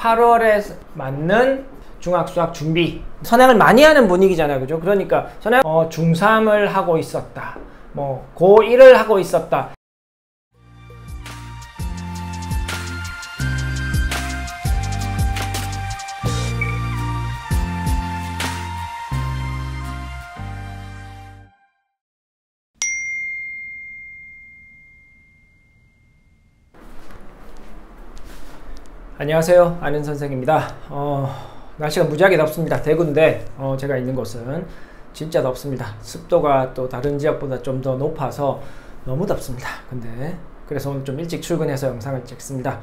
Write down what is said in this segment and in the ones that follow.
8월에 맞는 중학수학 준비. 선행을 많이 하는 분위기잖아요. 그죠? 그러니까 선행 중3을 하고 있었다. 뭐 고1을 하고 있었다. 안녕하세요, 아는 선생입니다. 날씨가 무지하게 덥습니다. 대구인데 제가 있는 곳은 진짜 덥습니다. 습도가 또 다른 지역보다 좀 더 높아서 너무 덥습니다. 근데 그래서 오늘 좀 일찍 출근해서 영상을 찍습니다.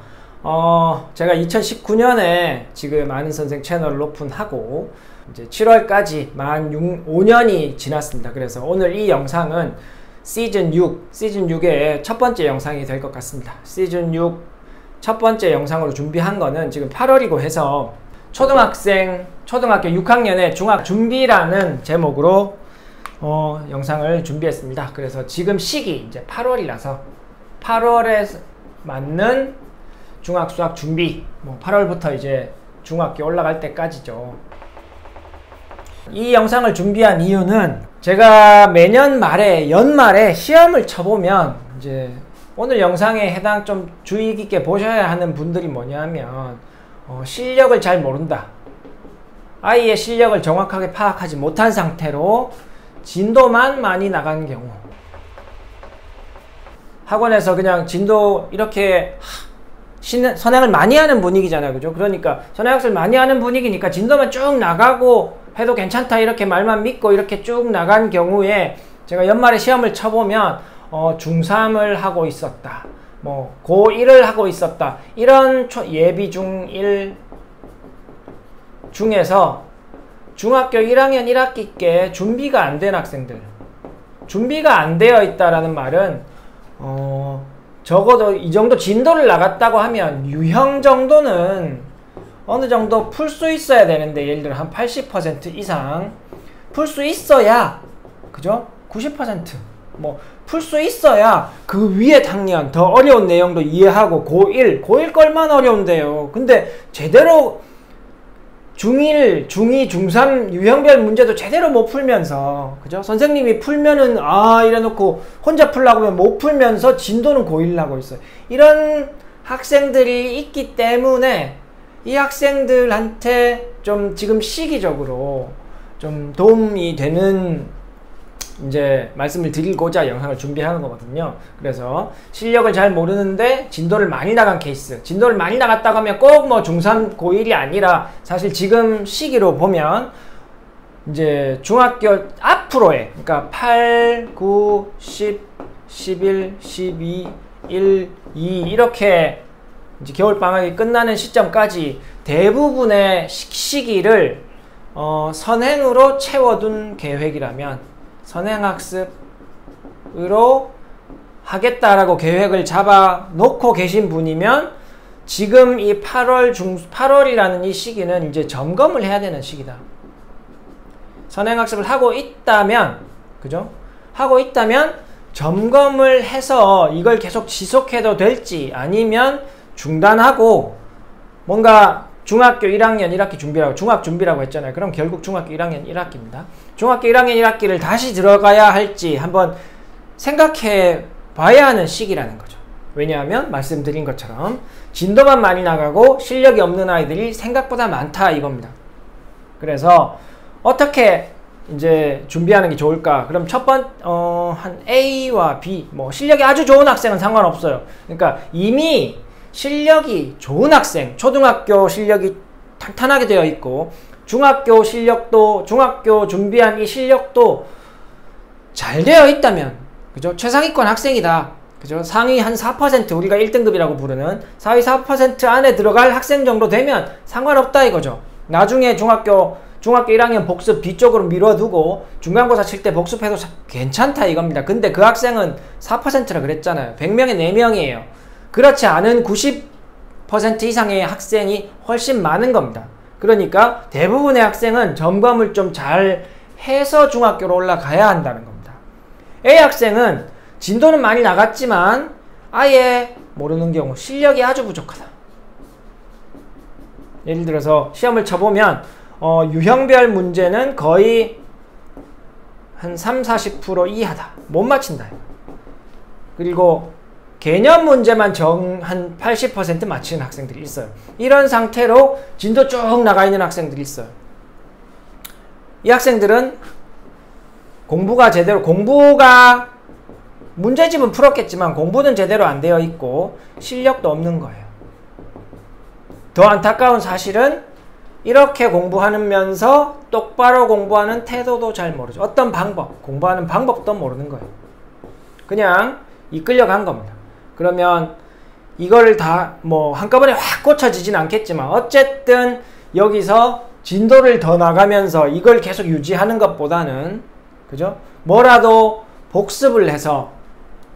제가 2019년에 지금 아는 선생 채널을 오픈하고 이제 7월까지 만 5년이 지났습니다. 그래서 오늘 이 영상은 시즌 6의 첫 번째 영상이 될 것 같습니다. 시즌 6 첫 번째 영상으로 준비한 거는 지금 8월이고 해서 초등학교 6학년의 중학 준비라는 제목으로 영상을 준비했습니다. 그래서 지금 시기 이제 8월이라서 8월에 맞는 중학 수학 준비, 뭐 8월부터 이제 중학교 올라갈 때까지죠. 이 영상을 준비한 이유는 제가 매년 말에 연말에 시험을 쳐보면 이제 오늘 영상에 해당 좀 주의 깊게 보셔야 하는 분들이 뭐냐면 실력을 잘 모른다. 아이의 실력을 정확하게 파악하지 못한 상태로 진도만 많이 나가는 경우, 학원에서 그냥 진도 이렇게 선행을 많이 하는 분위기잖아요. 그죠? 그러니까 선행학습을 많이 하는 분위기니까 진도만 쭉 나가고 해도 괜찮다 이렇게 말만 믿고 이렇게 쭉 나간 경우에 제가 연말에 시험을 쳐보면 중3을 하고 있었다. 뭐 고1을 하고 있었다. 이런 예비 중1 중에서 중학교 1학년 1학기께 준비가 안 된 학생들, 준비가 안 되어 있다라는 말은 적어도 이 정도 진도를 나갔다고 하면 유형 정도는 어느 정도 풀 수 있어야 되는데, 예를 들어 한 80% 이상 풀 수 있어야, 그죠? 90% 뭐 풀 수 있어야 그 위에 학년 더 어려운 내용도 이해하고 고1 걸만 어려운데요. 근데 제대로 중1, 중2, 중3 유형별 문제도 제대로 못 풀면서, 그죠? 선생님이 풀면은 이래놓고 혼자 풀라고 하면 못 풀면서 진도는 고1 하고 있어요. 이런 학생들이 있기 때문에 이 학생들한테 좀 지금 시기적으로 좀 도움이 되는 이제 말씀을 드리고자 영상을 준비하는 거거든요. 그래서 실력을 잘 모르는데 진도를 많이 나간 케이스, 진도를 많이 나갔다고 하면 꼭 뭐 중3, 고1이 아니라 사실 지금 시기로 보면 이제 중학교 앞으로의, 그러니까 8, 9, 10, 11, 12, 1, 2 이렇게 이제 겨울방학이 끝나는 시점까지 대부분의 시기를 선행으로 채워둔 계획이라면, 선행학습으로 하겠다라고 계획을 잡아 놓고 계신 분이면 지금 이 8월이라는 이 시기는 이제 점검을 해야 되는 시기다. 선행학습을 하고 있다면, 그죠? 하고 있다면 점검을 해서 이걸 계속 지속해도 될지, 아니면 중단하고 뭔가 중학교 1학년 1학기 준비라고, 중학 준비라고 했잖아요. 그럼 결국 중학교 1학년 1학기입니다. 중학교 1학년 1학기를 다시 들어가야 할지 한번 생각해 봐야 하는 시기라는 거죠. 왜냐하면 말씀드린 것처럼 진도만 많이 나가고 실력이 없는 아이들이 생각보다 많다 이겁니다. 그래서 어떻게 이제 준비하는 게 좋을까? 그럼 한 A와 B, 뭐 실력이 아주 좋은 학생은 상관없어요. 그러니까 이미 실력이 좋은 학생, 초등학교 실력이 탄탄하게 되어 있고 중학교 실력도, 중학교 준비한 이 실력도 잘 되어 있다면, 그죠? 최상위권 학생이다, 그죠? 상위 한 4%, 우리가 1등급이라고 부르는 상위 4% 안에 들어갈 학생 정도 되면 상관없다 이거죠. 나중에 중학교 1학년 복습 뒤쪽으로 미뤄두고 중간고사 칠 때 복습해도 괜찮다 이겁니다. 근데 그 학생은 4%라 그랬잖아요. 100명에 4명이에요. 그렇지 않은 90% 이상의 학생이 훨씬 많은 겁니다. 그러니까 대부분의 학생은 점검을 좀 잘 해서 중학교로 올라가야 한다는 겁니다. A 학생은 진도는 많이 나갔지만 아예 모르는 경우, 실력이 아주 부족하다. 예를 들어서 시험을 쳐보면 유형별 문제는 거의 한 30-40% 이하다. 못 맞힌다. 그리고 개념 문제만 한 80% 맞히는 학생들이 있어요. 이런 상태로 진도 쭉 나가 있는 학생들이 있어요. 이 학생들은 공부가 문제집은 풀었겠지만 공부는 제대로 안 되어 있고 실력도 없는 거예요. 더 안타까운 사실은 이렇게 공부하면서 똑바로 공부하는 태도도 잘 모르죠. 어떤 방법, 공부하는 방법도 모르는 거예요. 그냥 이끌려간 겁니다. 그러면 이거를 다 뭐 한꺼번에 확 고쳐지진 않겠지만 어쨌든 여기서 진도를 더 나가면서 이걸 계속 유지하는 것보다는 그죠? 뭐라도 복습을 해서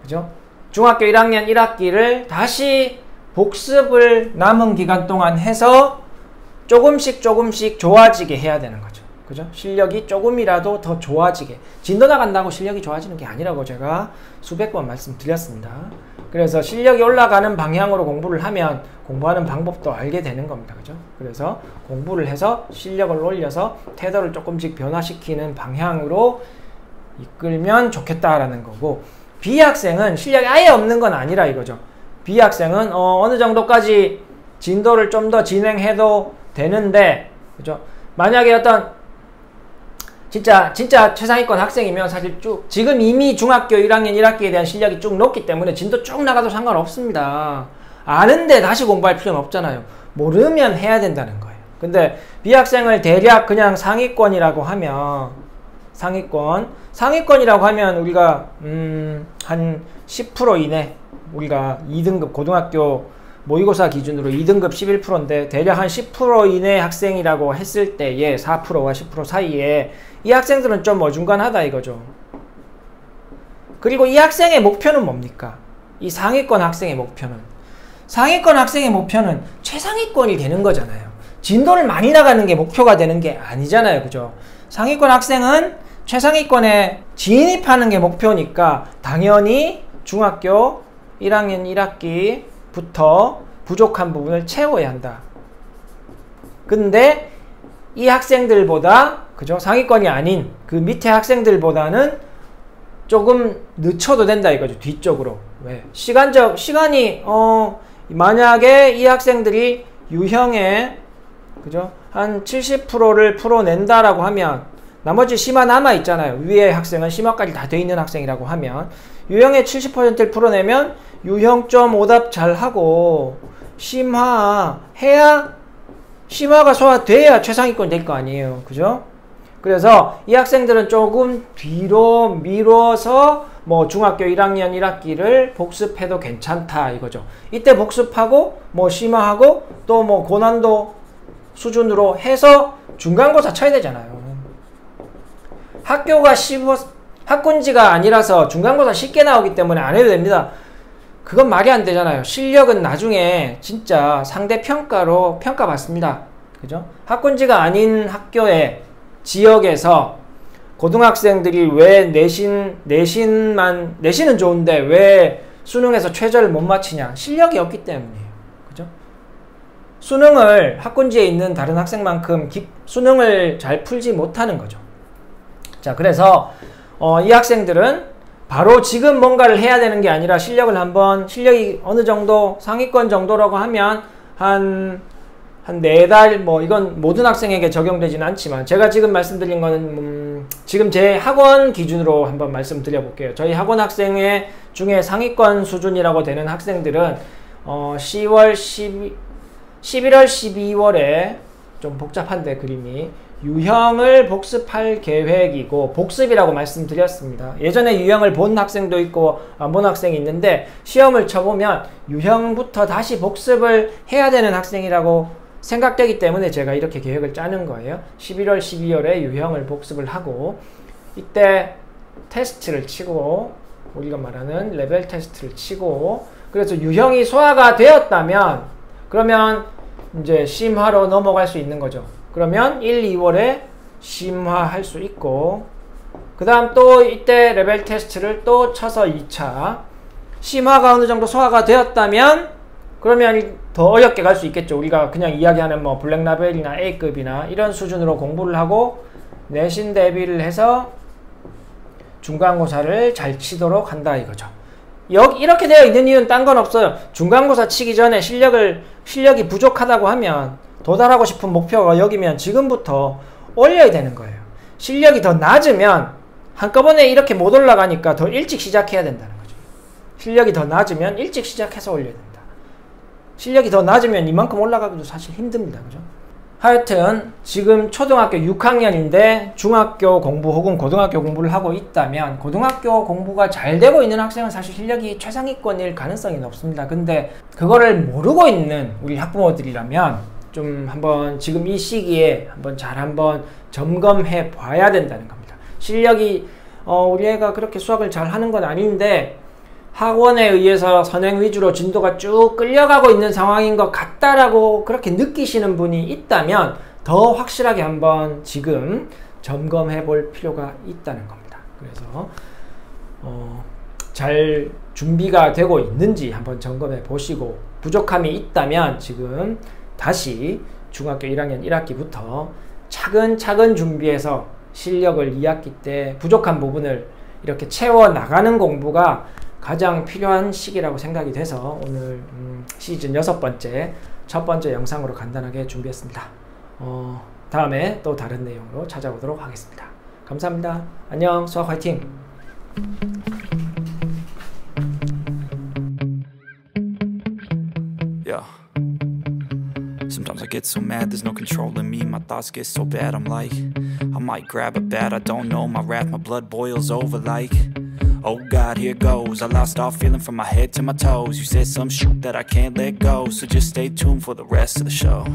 그죠? 중학교 1학년 1학기를 다시 복습을 남은 기간 동안 해서 조금씩 좋아지게 해야 되는 거죠. 그죠? 실력이 조금이라도 더 좋아지게. 진도 나간다고 실력이 좋아지는 게 아니라고 제가 수백 번 말씀드렸습니다. 그래서 실력이 올라가는 방향으로 공부를 하면 공부하는 방법도 알게 되는 겁니다. 그죠? 그래서 공부를 해서 실력을 올려서 태도를 조금씩 변화시키는 방향으로 이끌면 좋겠다라는 거고, B학생은 실력이 아예 없는 건 아니라 이거죠. B학생은 어느 정도까지 진도를 좀 더 진행해도 되는데, 그죠? 만약에 어떤 진짜 최상위권 학생이면 사실 지금 이미 중학교 1학년 1학기에 대한 실력이 쭉 높기 때문에 진도 쭉 나가도 상관없습니다. 아는데 다시 공부할 필요는 없잖아요. 모르면 해야 된다는 거예요. 근데 B학생을 대략 그냥 상위권이라고 하면 상위권이라고 하면 우리가 한 10% 이내, 우리가 2등급 고등학교 모의고사 기준으로 2등급 11%인데 대략 한 10% 이내 학생이라고 했을 때에 4%와 10% 사이에 이 학생들은 좀 어중간하다 이거죠. 그리고 이 학생의 목표는 뭡니까? 이 상위권 학생의 목표는 최상위권이 되는 거잖아요. 진도를 많이 나가는 게 목표가 되는 게 아니잖아요. 그죠? 상위권 학생은 최상위권에 진입하는 게 목표니까 당연히 중학교 1학년 1학기부터 부족한 부분을 채워야 한다. 근데 이 학생들보다, 그죠? 상위권이 아닌 그 밑에 학생들보다는 조금 늦춰도 된다 이거죠. 뒤쪽으로. 왜? 시간이 만약에 이 학생들이 유형에, 그죠? 한 70%를 풀어낸다라고 하면 나머지 심화 남아 있잖아요. 위에 학생은 심화까지 다 돼 있는 학생이라고 하면 유형의 70%를 풀어내면 유형 좀 오답 잘하고 심화해야, 심화가 소화돼야 최상위권 될 거 아니에요. 그죠? 그래서 이 학생들은 조금 뒤로 미뤄서 뭐 중학교 1학년 1학기를 복습해도 괜찮다 이거죠. 이때 복습하고 뭐 심화하고 또 뭐 고난도 수준으로 해서 중간고사 쳐야 되잖아요. 학군지가 아니라서 중간고사 쉽게 나오기 때문에 안 해도 됩니다. 그건 말이 안 되잖아요. 실력은 나중에 진짜 상대 평가로 평가받습니다. 그죠? 학군지가 아닌 학교에, 지역에서 고등학생들이 왜 내신은 좋은데 왜 수능에서 최저를 못 맞히냐? 실력이 없기 때문이에요. 그죠? 수능을 학군지에 있는 다른 학생만큼 수능을 잘 풀지 못하는 거죠. 자, 그래서 이 학생들은 바로 지금 뭔가를 해야 되는 게 아니라 실력이 어느 정도 상위권 정도라고 하면 한 4달, 뭐 이건 모든 학생에게 적용되지는 않지만 제가 지금 말씀드린 거는 지금 제 학원 기준으로 한번 말씀드려 볼게요. 저희 학원 학생 중에 상위권 수준이라고 되는 학생들은 11월, 12월에 좀 복잡한데 그림이 유형을 복습할 계획이고, 복습이라고 말씀드렸습니다. 예전에 유형을 본 학생도 있고 안 본 학생이 있는데 시험을 쳐보면 유형부터 다시 복습을 해야 되는 학생이라고 생각되기 때문에 제가 이렇게 계획을 짜는 거예요. 11월, 12월에 유형을 복습을 하고 이때 테스트를 치고, 우리가 말하는 레벨 테스트를 치고, 그래서 유형이 소화가 되었다면 그러면 이제 심화로 넘어갈 수 있는 거죠. 그러면 1, 2월에 심화할 수 있고, 그 다음 또 이때 레벨 테스트를 또 쳐서 2차 심화가 어느 정도 소화가 되었다면 그러면 더 어렵게 갈 수 있겠죠. 우리가 그냥 이야기하는 뭐 블랙라벨이나 A급이나 이런 수준으로 공부를 하고 내신 대비를 해서 중간고사를 잘 치도록 한다 이거죠. 이렇게 되어 있는 이유는 딴 건 없어요. 중간고사 치기 전에 실력이 부족하다고 하면 도달하고 싶은 목표가 여기면 지금부터 올려야 되는 거예요. 실력이 더 낮으면 한꺼번에 이렇게 못 올라가니까 더 일찍 시작해야 된다는 거죠. 실력이 더 낮으면 일찍 시작해서 올려야 된다. 실력이 더 낮으면 이만큼 올라가기도 사실 힘듭니다. 그죠? 하여튼 지금 초등학교 6학년인데 중학교 공부 혹은 고등학교 공부를 하고 있다면 고등학교 공부가 잘 되고 있는 학생은 사실 실력이 최상위권일 가능성이 높습니다. 근데 그거를 모르고 있는 우리 학부모들이라면 좀 한번 지금 이 시기에 한번 점검해 봐야 된다는 겁니다. 실력이 우리 애가 그렇게 수학을 잘 하는 건 아닌데 학원에 의해서 선행 위주로 진도가 쭉 끌려가고 있는 상황인 것 같다라고 그렇게 느끼시는 분이 있다면 더 확실하게 한번 지금 점검해 볼 필요가 있다는 겁니다. 그래서 잘 준비가 되고 있는지 한번 점검해 보시고 부족함이 있다면 지금 다시 중학교 1학년 1학기부터 차근차근 준비해서 실력을 2학기 때 부족한 부분을 이렇게 채워나가는 공부가 가장 필요한 시기라고 생각이 돼서 오늘 시즌 6번째 첫 번째 영상으로 간단하게 준비했습니다. 다음에 또 다른 내용으로 찾아오도록 하겠습니다. 감사합니다. 안녕. 수학 화이팅! Sometimes I get so mad, there's no controlling me. My thoughts get so bad, I'm like, I might grab a bat, I don't know. My wrath, my blood boils over like, oh God, here goes. I lost all feeling from my head to my toes. You said some shit that I can't let go, so just stay tuned for the rest of the show.